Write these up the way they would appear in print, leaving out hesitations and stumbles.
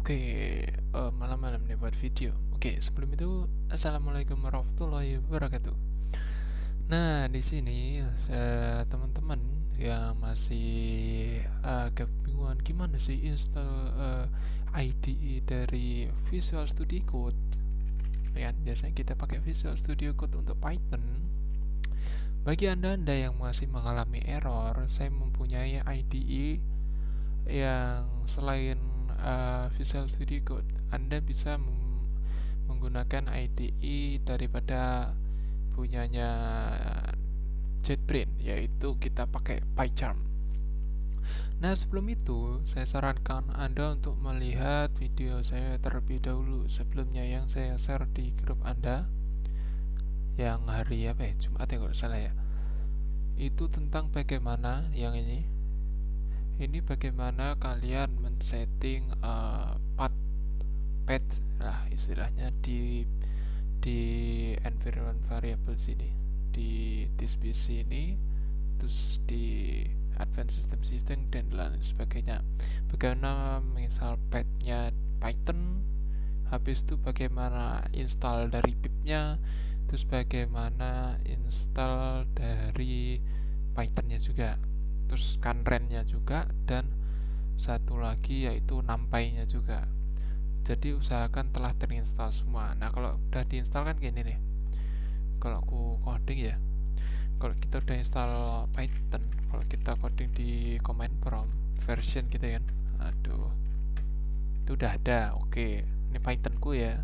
Oke, malam-malam nih buat video. Oke, sebelum itu, assalamualaikum warahmatullahi wabarakatuh. Nah, di sini teman-teman yang masih kebingungan gimana sih install IDE dari Visual Studio Code. Ya, biasanya kita pakai Visual Studio Code untuk Python. Bagi anda yang masih mengalami error, saya mempunyai IDE yang selain Visual Studio Code. Anda bisa menggunakan IDE daripada punyanya JetBrains, yaitu kita pakai PyCharm. Nah, sebelum itu saya sarankan Anda untuk melihat video saya terlebih dahulu sebelumnya yang saya share di grup Anda yang hari apa ya, Jumat ya kalau salah ya. Itu tentang bagaimana yang ini bagaimana kalian men-setting path lah istilahnya di environment variable sini, di this PC ini, terus di advanced system dan lain sebagainya. Bagaimana misal pathnya Python, habis itu bagaimana install dari pipnya, terus bagaimana install dari Pythonnya juga, terus kanrennya juga, dan satu lagi yaitu numpy-nya juga. Jadi usahakan telah terinstall semua. Nah, kalau udah diinstal kan gini nih, kalau aku coding ya, kalau kita udah install Python, kalau kita coding di command prompt version gitu kan, aduh, itu udah ada. Oke, ini Pythonku ya.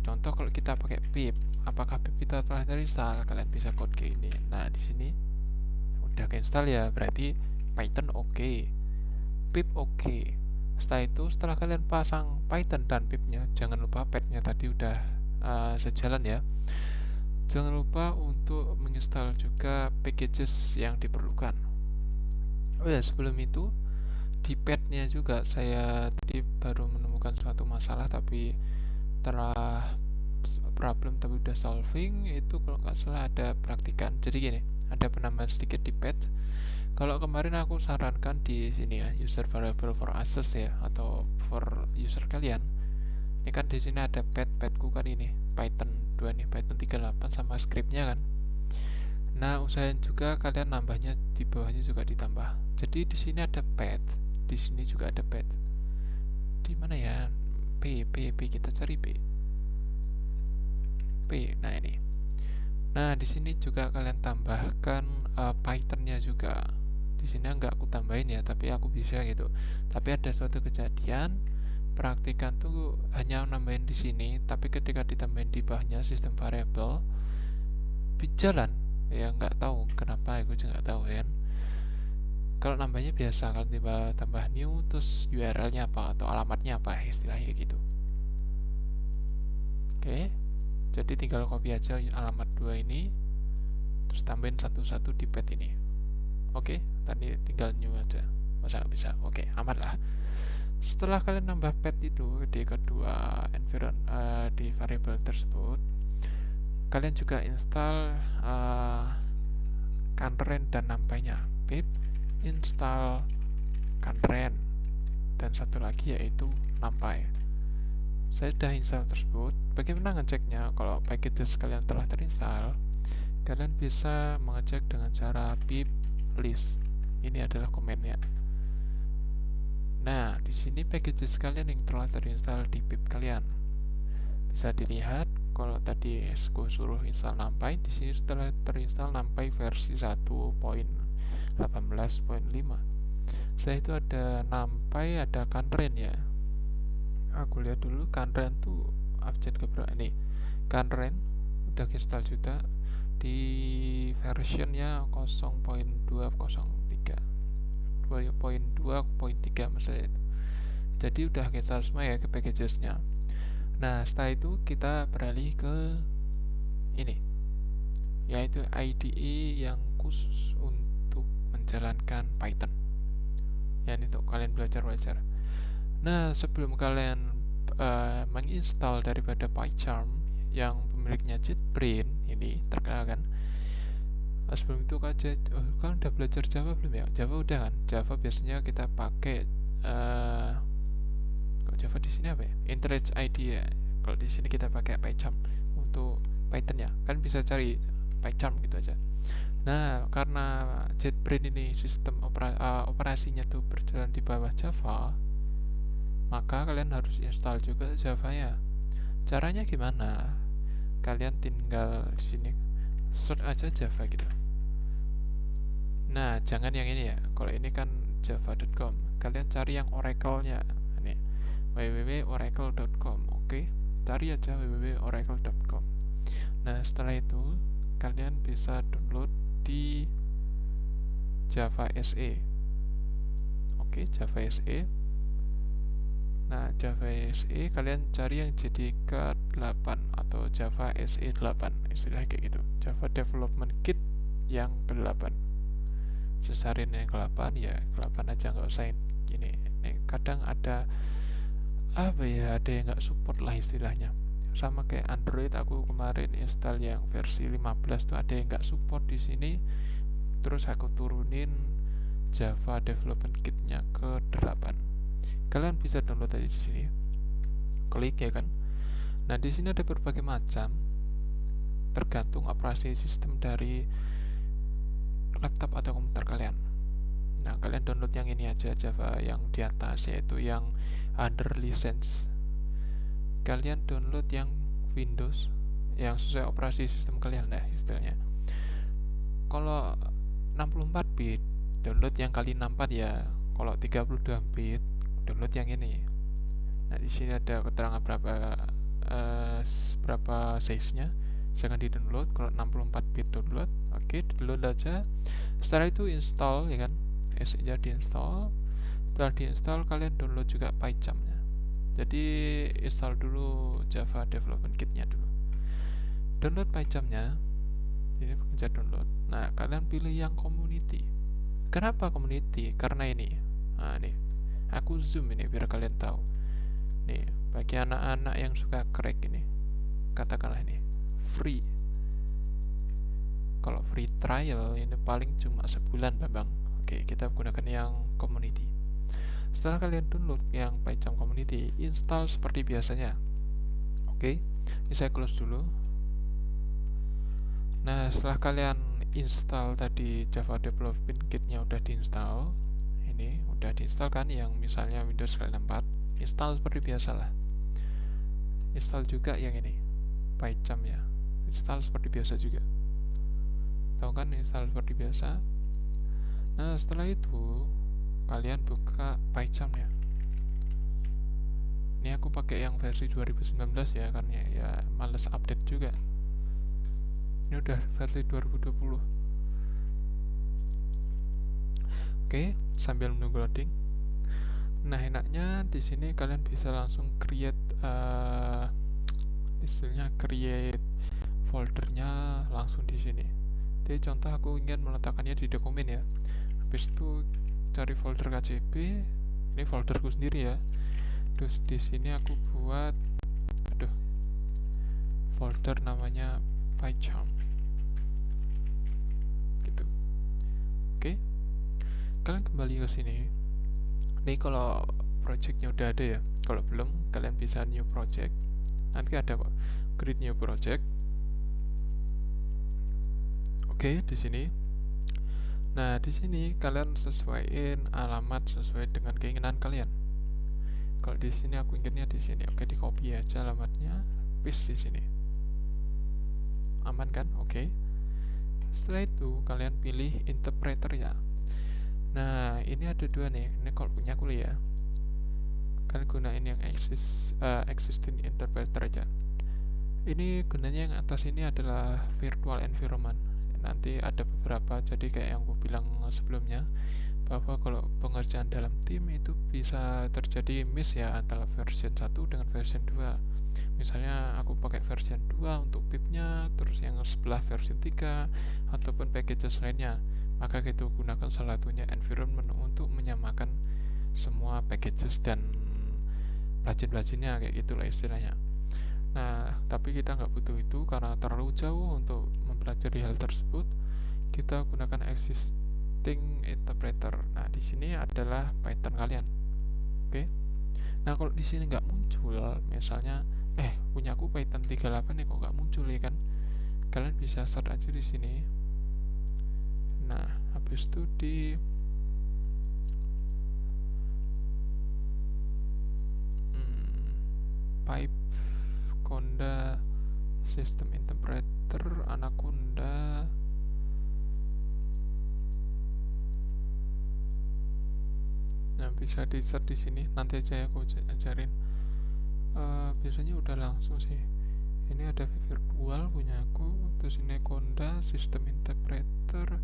Contoh kalau kita pakai pip, apakah pip kita telah terinstall? Kalian bisa code kayak ini. Nah, di sini udah keinstall ya, berarti Python oke, pip oke. Setelah kalian pasang Python dan pipnya, jangan lupa pathnya tadi udah sejalan ya. Jangan lupa untuk menginstal juga packages yang diperlukan. Oh ya, sebelum itu di padnya juga saya tadi baru menemukan suatu masalah, tapi telah problem tapi udah solving. Itu kalau nggak salah ada praktikan. Jadi gini, ada penambahan sedikit di pad. Kalau kemarin aku sarankan di sini ya, user variable for access ya, atau for user kalian. Ini kan di sini ada padku kan ini Python 2 nih, Python 38 sama scriptnya kan. Nah, usahain juga kalian nambahnya di bawahnya juga ditambah. Jadi di sini ada pad, di sini juga ada pad. Di mana ya? P kita cari P. Nah ini. Nah, di sini juga kalian tambahkan Pythonnya juga. Di sini nggak aku tambahin ya, tapi aku bisa gitu. Tapi ada suatu kejadian, praktikan tuh hanya nambahin di sini, tapi ketika ditambahin di bawahnya sistem variable jalan ya, nggak tahu kenapa, aku juga nggak tahu kan. Kalau nambahnya biasa, kalau tiba tambah new terus URL-nya apa atau alamatnya apa istilahnya gitu. Oke, jadi tinggal copy aja alamat 2 ini, terus tambahin satu-satu di pad ini. Oke, tadi tinggal new aja, masa nggak bisa? Oke, aman lah. Setelah kalian nambah pad itu di kedua di variable tersebut, kalian juga install kanren dan numpy-nya. Pip install kanren dan satu lagi yaitu numpy. Saya sudah install tersebut. Bagaimana ngeceknya? Kalau packages kalian telah terinstall, kalian bisa mengecek dengan cara pip list. Ini adalah komennya. Nah, di sini packages kalian yang telah terinstall di pip kalian bisa dilihat. Kalau tadi aku suruh install numpy, di sini setelah terinstall numpy versi 1.18.5. Saya itu ada numpy, ada kanren ya. Aku lihat dulu kanren tuh abjad keberapa ini. Kanren udah install juga di versionnya 0.203 2.2.3 misalnya itu. Jadi udah install semua ya ke packagesnya. Nah, setelah itu kita beralih ke ini, yaitu IDE yang khusus untuk menjalankan Python. Ya, ini untuk kalian belajar. Nah, sebelum kalian menginstal daripada PyCharm yang pemiliknya JetBrains, ini terkenal kan. Sebelum itu kan udah belajar Java belum ya? Java udah kan? Java biasanya kita pakai Java sini apa ya? IntelliJ IDE ya. Kalau di sini kita pakai PyCharm untuk Python ya. Kan bisa cari PyCharm gitu aja. Nah, karena JetBrains ini sistem operasinya tuh berjalan di bawah Java, maka kalian harus install juga Java-nya. Caranya gimana? Kalian tinggal di sini search aja Java gitu. Nah, jangan yang ini ya. Kalau ini kan java.com. Kalian cari yang Oracle-nya. Ini www.oracle.com. Oke, cari aja www.oracle.com. Nah, setelah itu kalian bisa download di Java SE. Oke, Java SE. Nah, Java SE kalian cari yang JDK 8 atau Java SE 8, istilahnya kayak gitu. Java Development Kit yang ke-8. Sesarin yang ke-8 ya, ke-8 aja, nggak usah ini. Kadang ada apa ya, ada yang nggak support lah istilahnya. Sama kayak Android, aku kemarin install yang versi 15 tuh ada yang nggak support di sini. Terus aku turunin Java Development Kit-nya ke 8. Kalian bisa download aja di sini. Klik ya kan. Nah, di sini ada berbagai macam tergantung operasi sistem dari laptop atau komputer kalian. Nah, kalian download yang ini aja, Java yang di atas, yaitu yang under license. Kalian download yang Windows yang sesuai operasi sistem kalian lah istilahnya. Kalau 64 bit download yang kali 64 ya. Kalau 32 bit download yang ini. Nah, di sini ada keterangan berapa size-nya. Jangan di-download. Kalau 64 bit download, oke, download aja. Setelah itu install ya kan. SE-nya diinstal. Setelah diinstal, kalian download juga PyCharm-nya. Jadi install dulu Java Development Kit-nya dulu. Download PyCharm-nya. Ini pencet download. Nah, kalian pilih yang community. Kenapa community? Karena ini. Nah, nih. Aku zoom ini biar kalian tahu. Nih, bagi anak-anak yang suka crack ini, katakanlah ini free. Kalau free trial ini paling cuma sebulan, Bang. Oke, kita gunakan yang community. Setelah kalian download yang PyCharm community, install seperti biasanya. Oke, ini saya close dulu. Nah, setelah kalian install tadi Java Development Kit-nya udah diinstal, ini udah diinstal kan, yang misalnya Windows kalian 4, install seperti biasa lah. Install juga yang ini PyCharm ya, install seperti biasa juga. Tahu kan, install seperti biasa. Nah, setelah itu kalian buka PyCharm ya. Ini aku pakai yang versi 2019 ya, karena ya males update juga. Ini udah versi 2020. Oke, sambil menunggu loading. Nah, enaknya di sini kalian bisa langsung create istilahnya create foldernya langsung di sini. Jadi contoh aku ingin meletakkannya di dokumen ya. Habis itu cari folder KCP. Ini folderku sendiri ya. Terus di sini aku buat folder namanya PyCharm. Gitu. Oke. Kalian kembali ke sini. Ini kalau projectnya udah ada ya. Kalau belum, kalian bisa new project. Nanti ada kok, create new project. Oke, di sini. Nah, di sini kalian sesuaiin alamat sesuai dengan keinginan kalian. Kalau di sini aku inginnya di sini. Oke, di copy aja alamatnya, paste di sini. Aman kan? Oke. Setelah itu kalian pilih interpreter ya. Nah, ini ada dua nih. Ini kalau punya aku ya. Kalian gunain yang existing interpreter aja. Ini gunanya yang atas ini adalah virtual environment. Nanti ada beberapa, jadi kayak yang aku bilang sebelumnya, bahwa kalau pengerjaan dalam tim itu bisa terjadi miss ya antara version 1 dengan version 2. Misalnya aku pakai version 2 untuk pip-nya, terus yang sebelah version 3 ataupun packages lainnya. Maka kita gunakan salah satunya environment untuk menyamakan semua packages dan plugin-pluginnya, kayak gitulah istilahnya. Nah, tapi kita nggak butuh itu karena terlalu jauh untuk mempelajari hal tersebut. Kita gunakan existing interpreter. Nah, di sini adalah Python kalian. Oke. Nah kalau di sini nggak muncul, misalnya punya aku Python 38 ya kok nggak muncul ya kan, kalian bisa search aja di sini. Nah habis itu di pipe Conda system interpreter Anaconda. Nah bisa di search di sini, nanti aja aku ajarin. Biasanya udah langsung sih. Ini ada virtual punya aku, terus ini Conda system interpreter.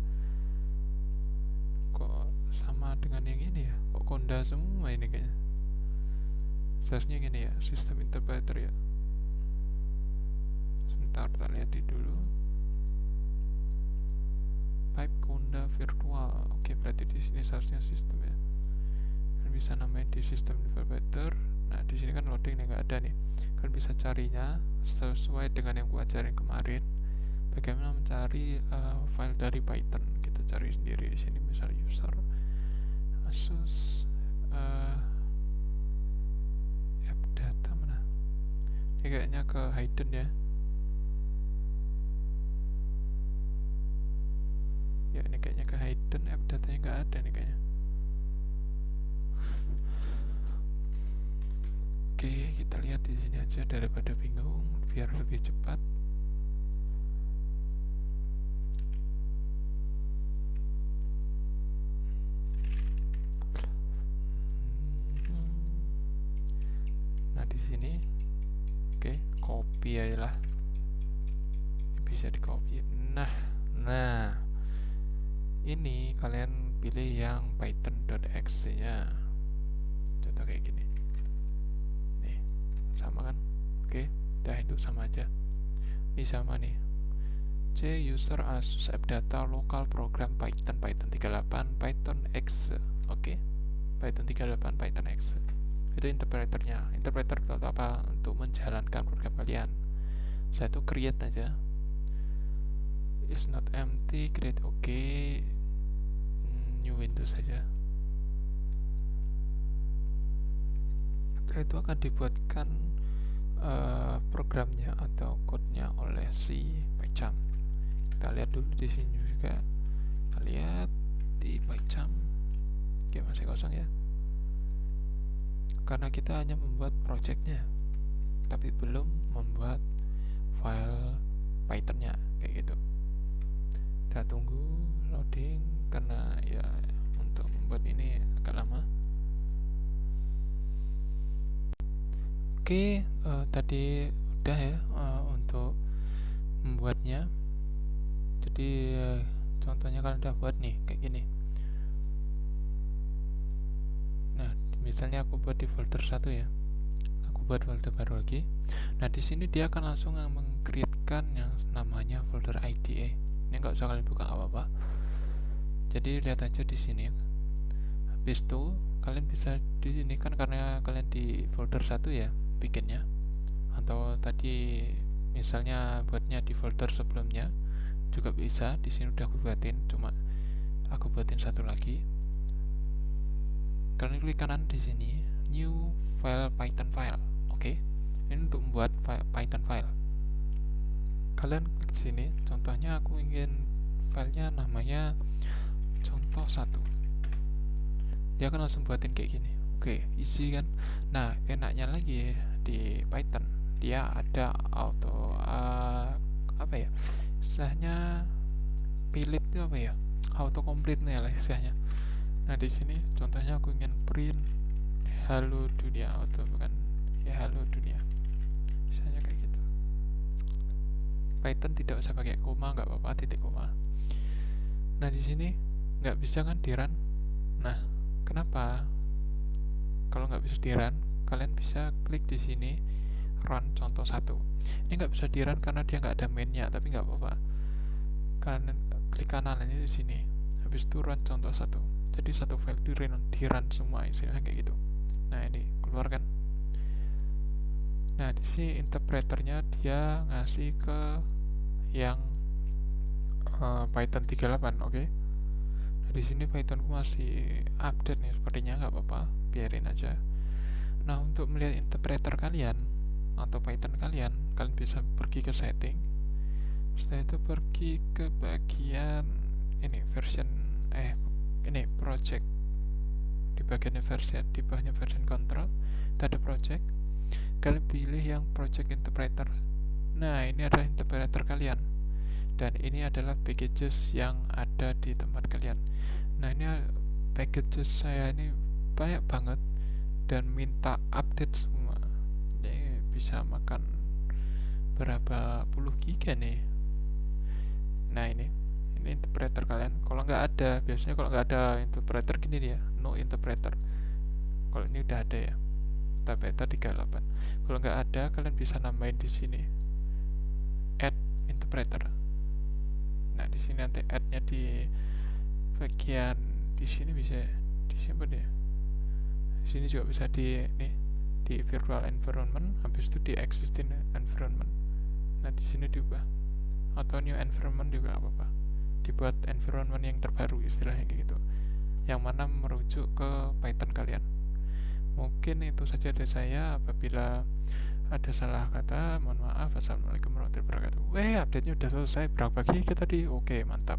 Kok sama dengan yang ini ya, kok Conda semua ini kayaknya. Seharusnya gini ya, system interpreter ya. Sebentar, tak lihat dulu. Pipe Conda virtual. Oke, berarti di sini seharusnya sistem ya. Kalian bisa namain di system interpreter. Nah, di sini kan loading nih nggak ada nih. Kalian bisa carinya sesuai dengan yang gua ajarin kemarin. Bagaimana mencari file dari Python. Kita cari sendiri di sini, misal user Asus app data mana? Ini kayaknya ke hidden ya. Ya ini kayaknya ke hidden, app datanya nggak ada nih kayaknya. Oke, kita lihat di sini aja daripada bingung, biar lebih cepat. Nah di sini, oke, copy aja lah. Bisa di copy. Nah, ini kalian pilih yang python.exe nya. Contoh kayak gini. Nih, sama kan? Oke, dah itu sama aja. Ini sama nih. C user Asus app data lokal program Python 38 Python exe. Oke. Python 38 Python exe. Itu interpreternya. Interpreter itu apa? Untuk menjalankan program kalian. Saya tuh create aja. Is not empty, create oke. New Windows saja. Itu akan dibuatkan programnya atau code-nya oleh si PyCharm. Kita lihat dulu di sini juga. Kita lihat di PyCharm. Oke, masih kosong ya. Karena kita hanya membuat projectnya, tapi belum membuat file Python-nya kayak gitu. Kita tunggu loading karena ya untuk membuat ini agak lama. Oke, tadi udah ya untuk membuatnya. Jadi contohnya kalian udah buat nih kayak gini. Nah, misalnya aku buat di folder 1 ya. Aku buat folder baru lagi. Nah, di sini dia akan langsung meng-create-kan yang namanya folder IDE. Ini nggak usah kalian buka apa-apa. Jadi lihat aja di sini. Habis itu kalian bisa di sini kan karena kalian di folder 1 ya bikinnya, atau tadi misalnya buatnya di folder sebelumnya juga bisa. Di sini udah aku buatin, cuma aku buatin satu lagi. Kalian klik kanan di sini, new file Python file. Oke. Ini untuk membuat Python file. Kalian klik sini, contohnya aku ingin filenya namanya contoh 1. Dia akan langsung buatin kayak gini. Oke, easy kan. Nah, enaknya lagi di Python dia ada auto apa ya istilahnya, pilih itu apa ya, auto complete nih lah istilahnya. Nah di sini contohnya aku ingin print halo dunia, auto bukan ya, halo dunia, misalnya kayak gitu. Python tidak usah pakai koma, nggak apa-apa, titik koma. Nah di sini nggak bisa kan di run. Nah kenapa? Kalau nggak bisa di run, kalian bisa klik di sini run contoh 1. Ini nggak bisa di run karena dia nggak ada mainnya, tapi nggak apa-apa. Kalian klik kanan aja di sini, habis itu run contoh 1. Jadi satu file di run semua, istilahnya kayak gitu. Nah ini keluar kan. Nah di sini interpreternya dia ngasih ke yang Python 38, oke. Nah di sini Pythonku masih update nih sepertinya, nggak apa-apa, biarin aja. Nah, untuk melihat interpreter kalian atau Python kalian bisa pergi ke setting. Setelah itu pergi ke bagian ini version ini project. Di bagian version, di bawahnya version control itu ada project. Kalian pilih yang project interpreter. Nah, ini adalah interpreter kalian, dan ini adalah packages yang ada di tempat kalian. Nah, ini packages saya ini banyak banget dan minta update semua. Ini bisa makan berapa puluh giga nih. Nah, ini interpreter kalian. Kalau nggak ada, biasanya kalau nggak ada interpreter gini dia, no interpreter. Kalau ini udah ada ya, beta 38. Kalau nggak ada, kalian bisa nambahin di sini add interpreter. Nah, di sini nanti add-nya di bagian di sini bisa disimpan ya. Di sini juga bisa di virtual environment, habis itu di existing environment. Nah, di sini diubah atau new environment juga apa-apa. Dibuat environment yang terbaru istilahnya kayak gitu. Yang mana merujuk ke Python kalian. Mungkin itu saja dari saya. Apabila ada salah kata, mohon maaf. Assalamualaikum warahmatullahi wabarakatuh. Update-nya udah selesai. Berapa giga tadi? Oke, mantap.